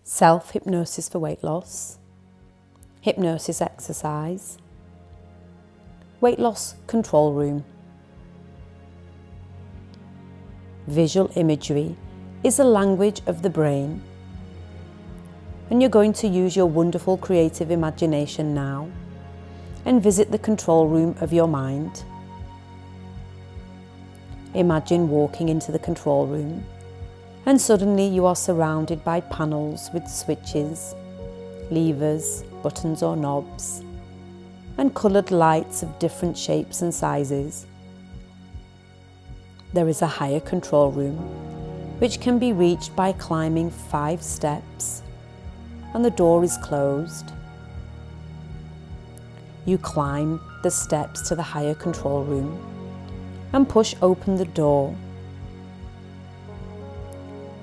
self-hypnosis for weight loss, hypnosis exercise, weight loss control room. Visual imagery is the language of the brain, and you're going to use your wonderful creative imagination now and visit the control room of your mind. Imagine walking into the control room, and suddenly you are surrounded by panels with switches, levers, buttons or knobs, and coloured lights of different shapes and sizes. There is a higher control room, which can be reached by climbing 5 steps, and the door is closed. You climb the steps to the higher control room and push open the door.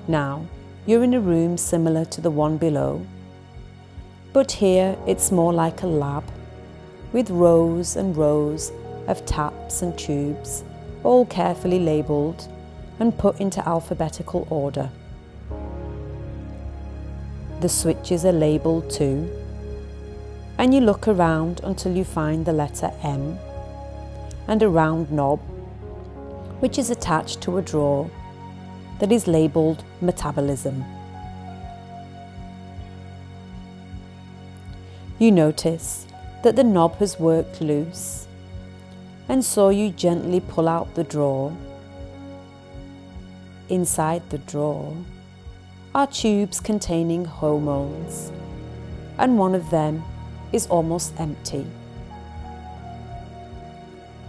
Now, you're in a room similar to the one below, but here it's more like a lab with rows and rows of taps and tubes, all carefully labelled and put into alphabetical order. The switches are labelled too, and you look around until you find the letter M and a round knob which is attached to a drawer that is labelled metabolism. You notice that the knob has worked loose, and so you gently pull out the drawer. Inside the drawer are tubes containing hormones, and one of them is almost empty.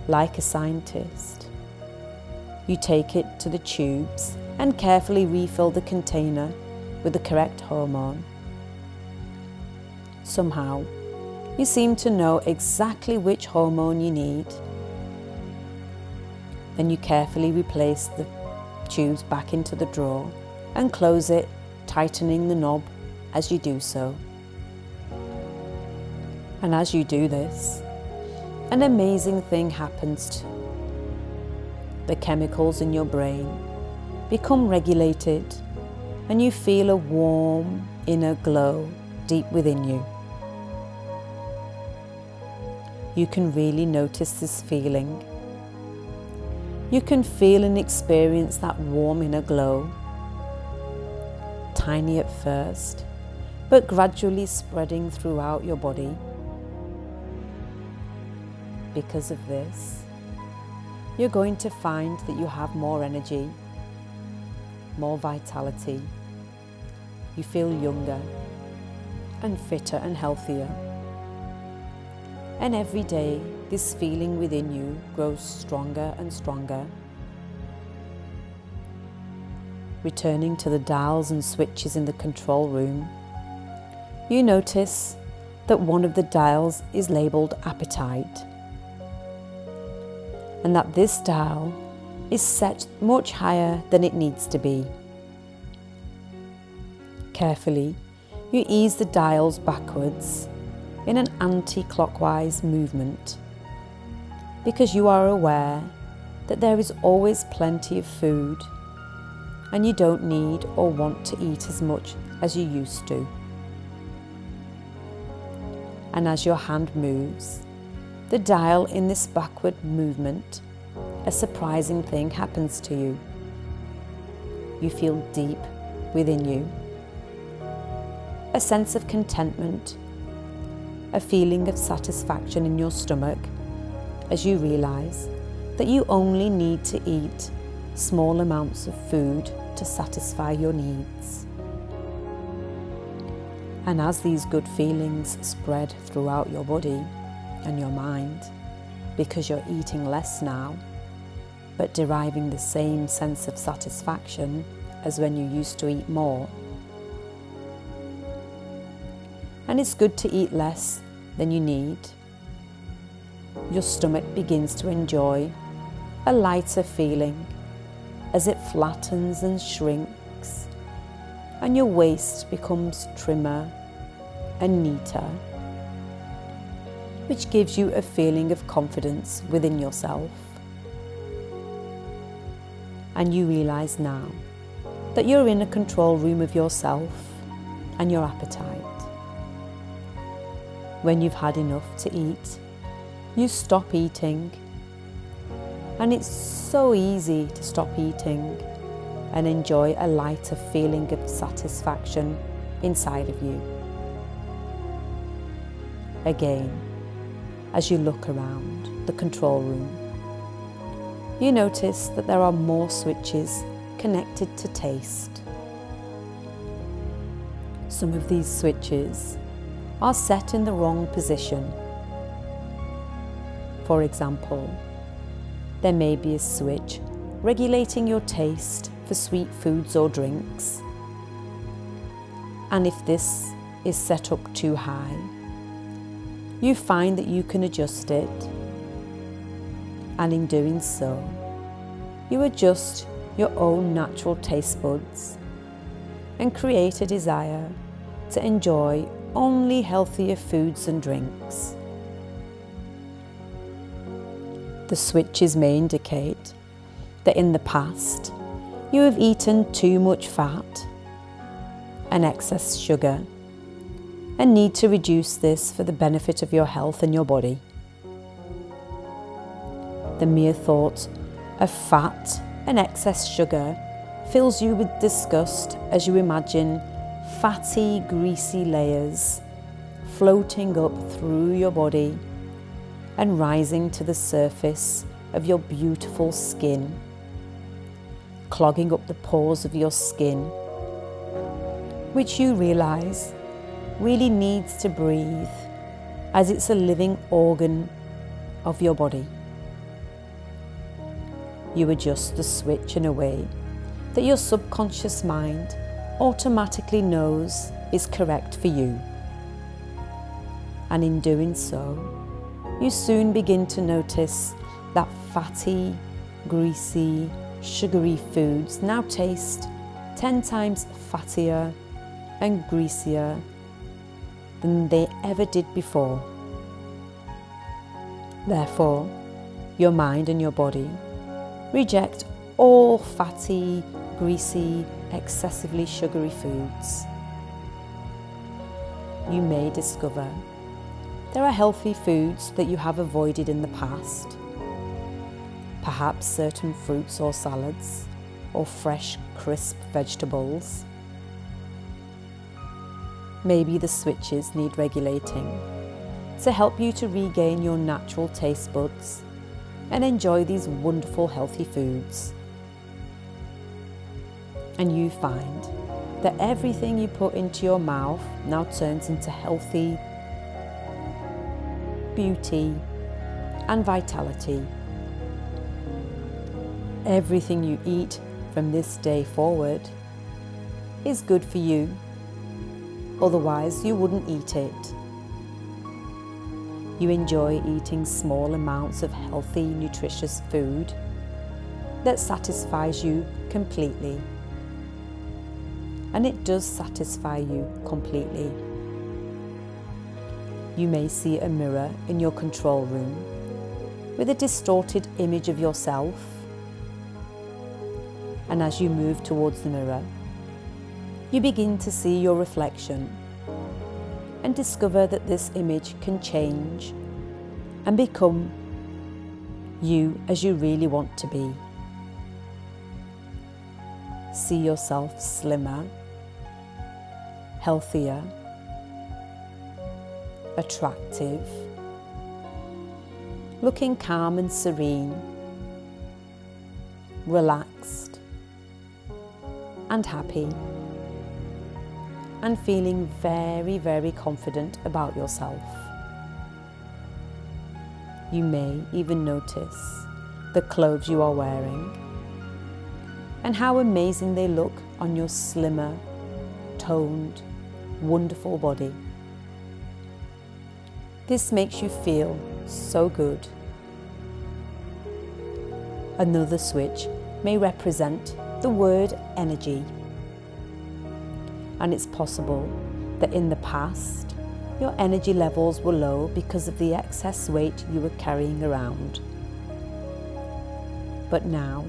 Like a scientist, you take it to the tubes and carefully refill the container with the correct hormone. Somehow, you seem to know exactly which hormone you need. Then you carefully replace the tubes back into the drawer and close it, tightening the knob as you do so. And as you do this, an amazing thing happens. The chemicals in your brain become regulated, and you feel a warm inner glow deep within you. You can really notice this feeling. You can feel and experience that warm inner glow, tiny at first, but gradually spreading throughout your body. Because of this, you're going to find that you have more energy, more vitality. You feel younger and fitter and healthier. And every day, this feeling within you grows stronger and stronger. Returning to the dials and switches in the control room, you notice that one of the dials is labelled appetite, and that this dial is set much higher than it needs to be. Carefully, you ease the dials backwards in an anti-clockwise movement, because you are aware that there is always plenty of food and you don't need or want to eat as much as you used to. And as your hand moves the dial in this backward movement, a surprising thing happens to you. You feel deep within you a sense of contentment, a feeling of satisfaction in your stomach as you realize that you only need to eat small amounts of food to satisfy your needs. And as these good feelings spread throughout your body and your mind, because you're eating less now, but deriving the same sense of satisfaction as when you used to eat more. And it's good to eat less than you need. Your stomach begins to enjoy a lighter feeling as it flattens and shrinks, and your waist becomes trimmer and neater, which gives you a feeling of confidence within yourself. And you realize now that you're in a control room of yourself, and your appetite. When you've had enough to eat, you stop eating. And it's so easy to stop eating and enjoy a lighter feeling of satisfaction inside of you. Again, as you look around the control room, you notice that there are more switches connected to taste. Some of these switches are set in the wrong position. For example, there may be a switch regulating your taste for sweet foods or drinks. And if this is set up too high, you find that you can adjust it. And in doing so, you adjust your own natural taste buds and create a desire to enjoy only healthier foods and drinks. The switches may indicate that in the past you have eaten too much fat and excess sugar and need to reduce this for the benefit of your health and your body. The mere thought of fat and excess sugar fills you with disgust as you imagine fatty, greasy layers floating up through your body and rising to the surface of your beautiful skin, clogging up the pores of your skin, which you realize really needs to breathe as it's a living organ of your body. You adjust the switch in a way that your subconscious mind automatically knows is correct for you. And in doing so, you soon begin to notice that fatty, greasy, sugary foods now taste 10 times fattier and greasier than they ever did before. Therefore, your mind and your body reject all fatty, greasy, excessively sugary foods. You may discover there are healthy foods that you have avoided in the past. Perhaps certain fruits or salads, or fresh, crisp vegetables. Maybe the switches need regulating to help you to regain your natural taste buds and enjoy these wonderful healthy foods. And you find that everything you put into your mouth now turns into healthy beauty and vitality. Everything you eat from this day forward is good for you, otherwise you wouldn't eat it. You enjoy eating small amounts of healthy, nutritious food that satisfies you completely. And it does satisfy you completely. You may see a mirror in your control room with a distorted image of yourself. And as you move towards the mirror, you begin to see your reflection and discover that this image can change and become you as you really want to be. See yourself slimmer, healthier, attractive, looking calm and serene, relaxed and happy, and feeling very, very confident about yourself. You may even notice the clothes you are wearing and how amazing they look on your slimmer, toned, wonderful body. This makes you feel so good. Another switch may represent the word energy. And it's possible that in the past, your energy levels were low because of the excess weight you were carrying around. But now,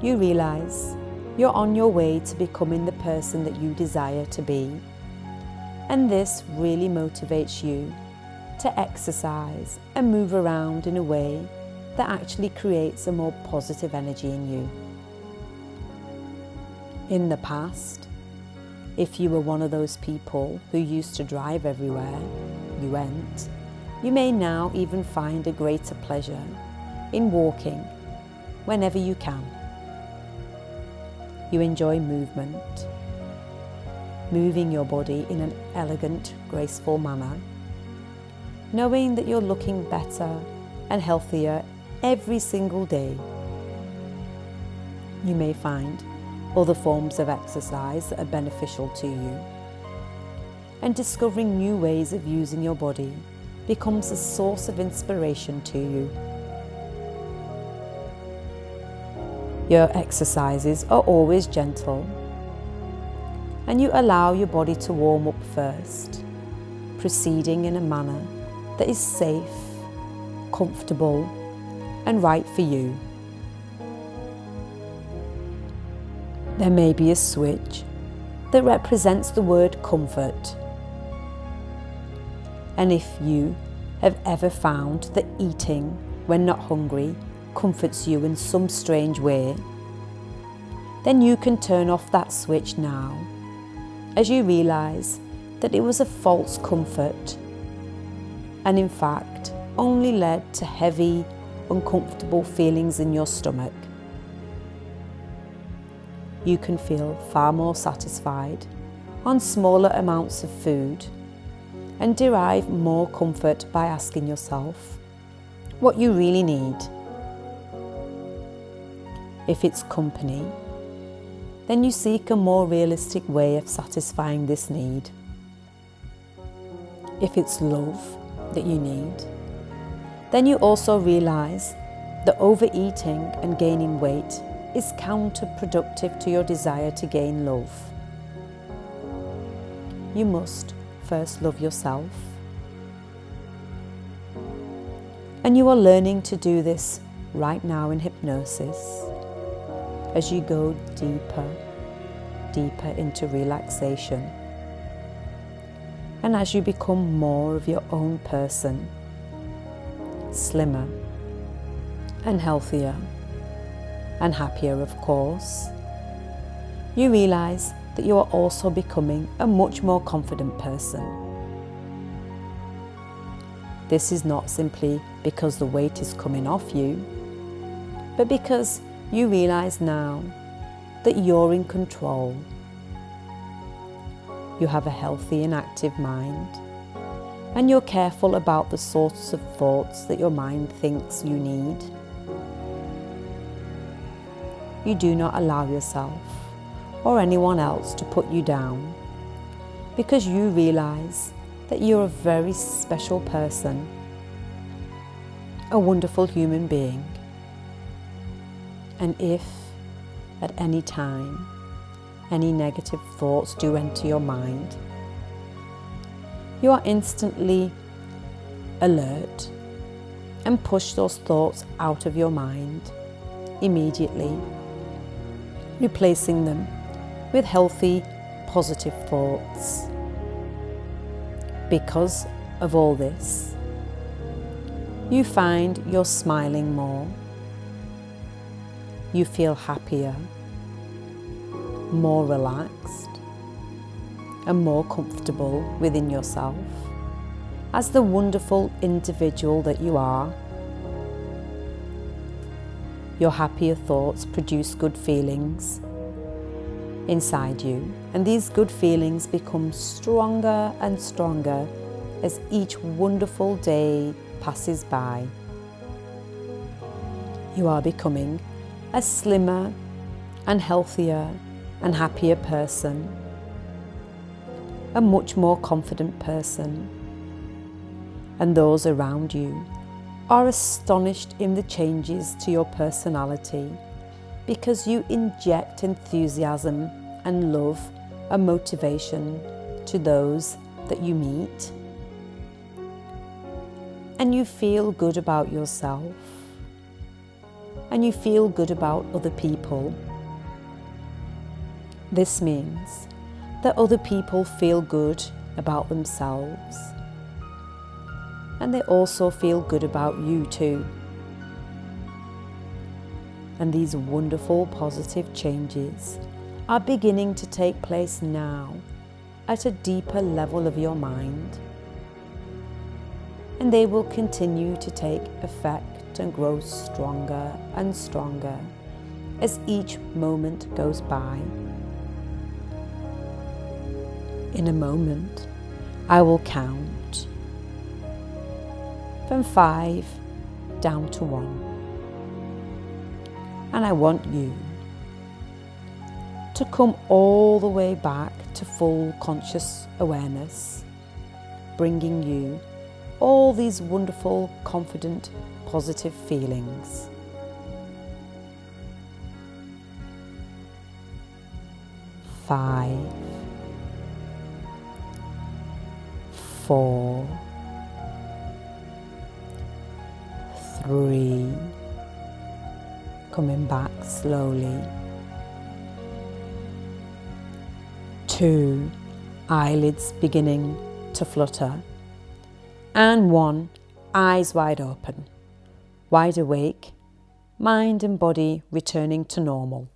you realize you're on your way to becoming the person that you desire to be, And this really motivates you to exercise and move around in a way that actually creates a more positive energy in you. In the past, if you were one of those people who used to drive everywhere you went, you may now even find a greater pleasure in walking whenever you can. You enjoy movement, moving your body in an elegant, graceful manner, knowing that you're looking better and healthier every single day. You may find other forms of exercise that are beneficial to you, and discovering new ways of using your body becomes a source of inspiration to you. Your exercises are always gentle, and you allow your body to warm up first, proceeding in a manner that is safe, comfortable, and right for you. There may be a switch that represents the word comfort. And if you have ever found that eating when not hungry comforts you in some strange way, then you can turn off that switch now, as you realize that it was a false comfort, and in fact only led to heavy, uncomfortable feelings in your stomach. You can feel far more satisfied on smaller amounts of food and derive more comfort by asking yourself what you really need. If it's company, then you seek a more realistic way of satisfying this need. If it's love that you need, then you also realize that overeating and gaining weight is counterproductive to your desire to gain love. You must first love yourself. And you are learning to do this right now in hypnosis, as you go deeper into relaxation, and as you become more of your own person, slimmer and healthier and happier, of course, you realize that you are also becoming a much more confident person. This is not simply because the weight is coming off you, but because you realize now that you're in control. You have a healthy and active mind, and you're careful about the sorts of thoughts that your mind thinks you need. You do not allow yourself or anyone else to put you down, because you realize that you're a very special person, a wonderful human being. And if at any time any negative thoughts do enter your mind, you are instantly alert and push those thoughts out of your mind immediately, replacing them with healthy, positive thoughts. Because of all this, you find you're smiling more. You feel happier, more relaxed, and more comfortable within yourself as the wonderful individual that you are. Your happier thoughts produce good feelings inside you, and these good feelings become stronger and stronger as each wonderful day passes by. You are becoming a slimmer and healthier and happier person, a much more confident person, and those around you are astonished in the changes to your personality, because you inject enthusiasm and love and motivation to those that you meet, and you feel good about yourself, and you feel good about other people. This means that other people feel good about themselves. And they also feel good about you too. And these wonderful positive changes are beginning to take place now at a deeper level of your mind. And they will continue to take effect and grow stronger and stronger as each moment goes by. In a moment, I will count from 5 down to 1. And I want you to come all the way back to full conscious awareness, bringing you all these wonderful, confident, positive feelings. 5, 4, 3, coming back slowly, 2, eyelids beginning to flutter, and 1, eyes wide open, wide awake, mind and body returning to normal.